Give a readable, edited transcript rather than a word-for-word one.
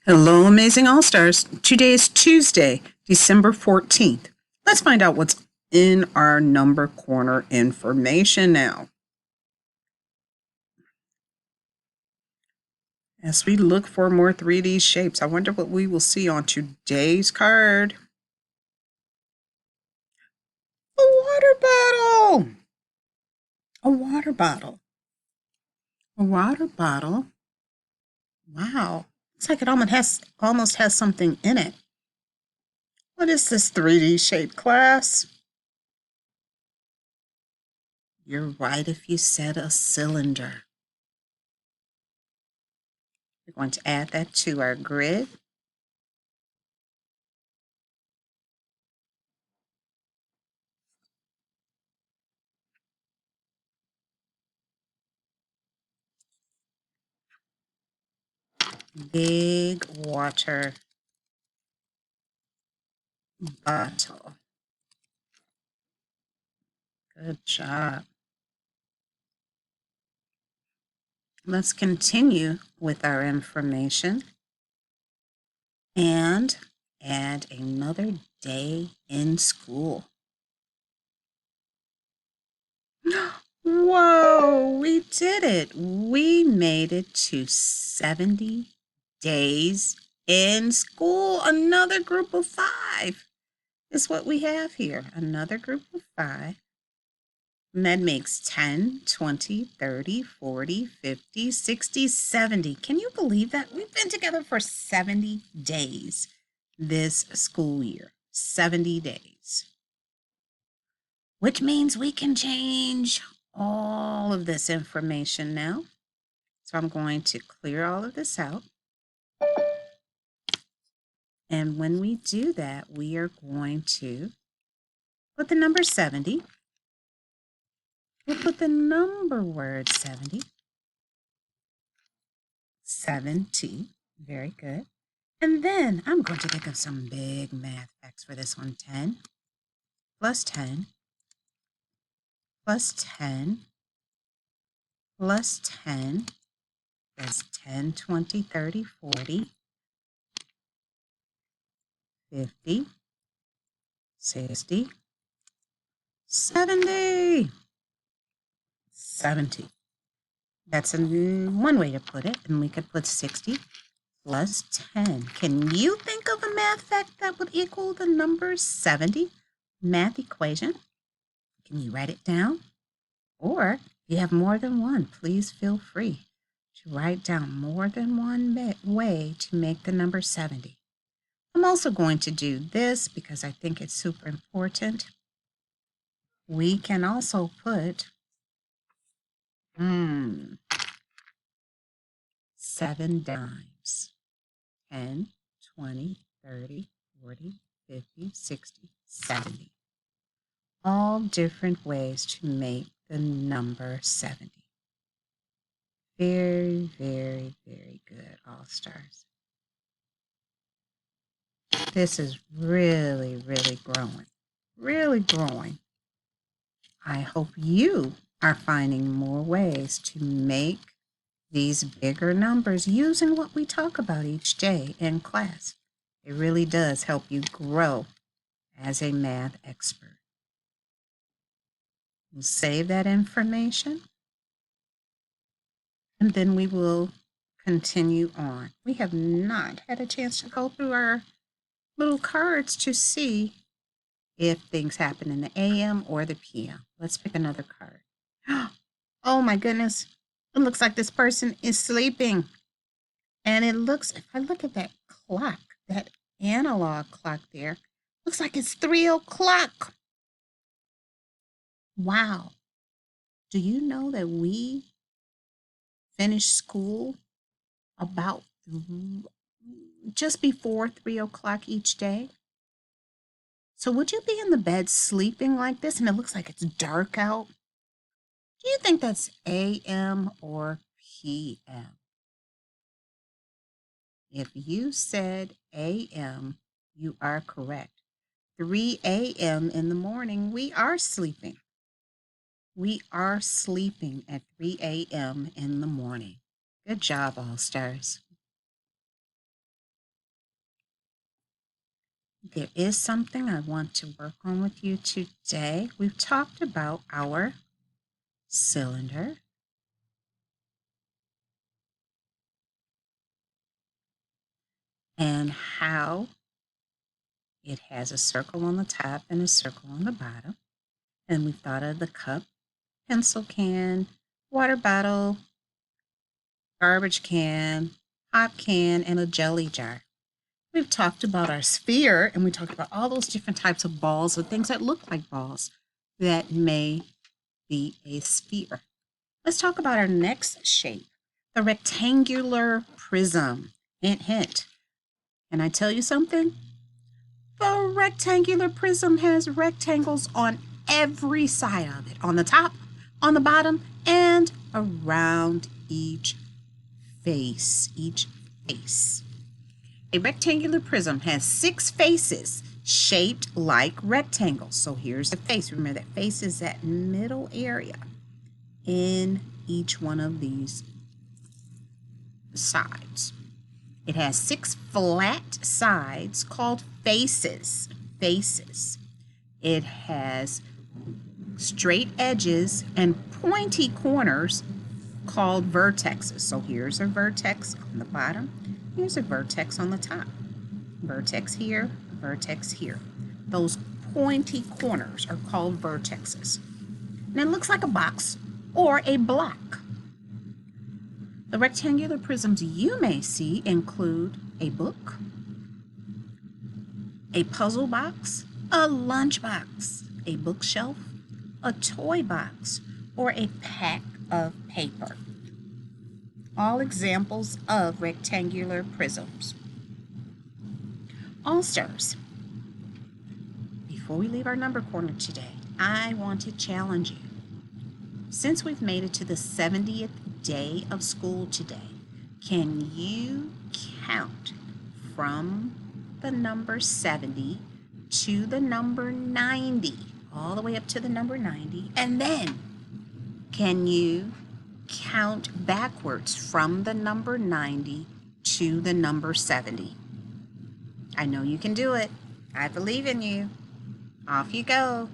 Hello, Amazing All Stars. Today is Tuesday, December 14th. Let's find out what's in our number corner information now. As we look for more 3D shapes, I wonder what we will see on today's card. A water bottle! A water bottle. A water bottle. Wow. Looks like it almost has something in it. What is this 3D shape, class? You're right if you said a cylinder. We're going to add that to our grid. Big water bottle. Good job. Let's continue with our information and add another day in school. Whoa, we did it. We made it to 70 days in school. Another group of 5 is what we have here. Another group of 5. And that makes 10, 20, 30, 40, 50, 60, 70. Can you believe that? We've been together for 70 days this school year. 70 days. Which means we can change all of this information now. So I'm going to clear all of this out. And when we do that, we are going to put the number 70. We'll put the number word 70. 70. Very good. And then I'm going to think of some big math facts for this one. 10 plus 10 plus 10 plus 10 is 10, 20, 30, 40, 50, 60, 70. 70. That's one way to put it. And we could put 60 plus 10. Can you think of a math fact that would equal the number 70? Math equation. Can you write it down? Or if you have more than one, please feel free to write down more than one way to make the number 70. I'm also going to do this because I think it's super important. We can also put 7 dimes. 10, 20, 30, 40, 50, 60, 70. All different ways to make the number 70. Very, very, very good, All Stars. This is really, really growing. Really growing. I hope you are finding more ways to make these bigger numbers using what we talk about each day in class. It really does help you grow as a math expert. We'll save that information and then we will continue on. We have not had a chance to go through our little cards to see if things happen in the AM or the PM. Let's pick another card. Oh my goodness. It looks like this person is sleeping. And it looks, if I look at that clock, that analog clock there, looks like it's 3 o'clock. Wow. Do you know that we finish school about just before 3 o'clock each day? So would you be in the bed sleeping like this and it looks like it's dark out? Do you think that's AM or PM? If you said AM, you are correct. 3 a.m. in the morning, we are sleeping. We are sleeping at 3 a.m. in the morning. Good job, All Stars. there is something I want to work on with you today. We've talked about our cylinder, and how it has a circle on the top and a circle on the bottom. And we've thought of the cup, pencil can, water bottle, garbage can, pop can, and a jelly jar. We've talked about our sphere, and we talked about all those different types of balls or things that look like balls that may be a sphere. Let's talk about our next shape, the rectangular prism. Hint, hint. Can I tell you something? The rectangular prism has rectangles on every side of it, on the top, on the bottom, and around each face. A rectangular prism has 6 faces shaped like rectangles. So here's the face. Remember, that face is that middle area in each one of these sides. It has 6 flat sides called faces. It has straight edges and pointy corners called vertexes. So here's a vertex on the bottom. Here's a vertex on the top. Vertex here, vertex here. Those pointy corners are called vertexes. And it looks like a box or a block. The rectangular prisms you may see include a book, a puzzle box, a lunch box, a bookshelf, a toy box, or a pack of paper. All examples of rectangular prisms. All-Stars, before we leave our number corner today, I want to challenge you. Since we've made it to the 70th day of school today, can you count from the number 70 to the number 90, all the way up to the number 90, and then can you count backwards from the number 90 to the number 70? I know you can do it. I believe in you. Off you go.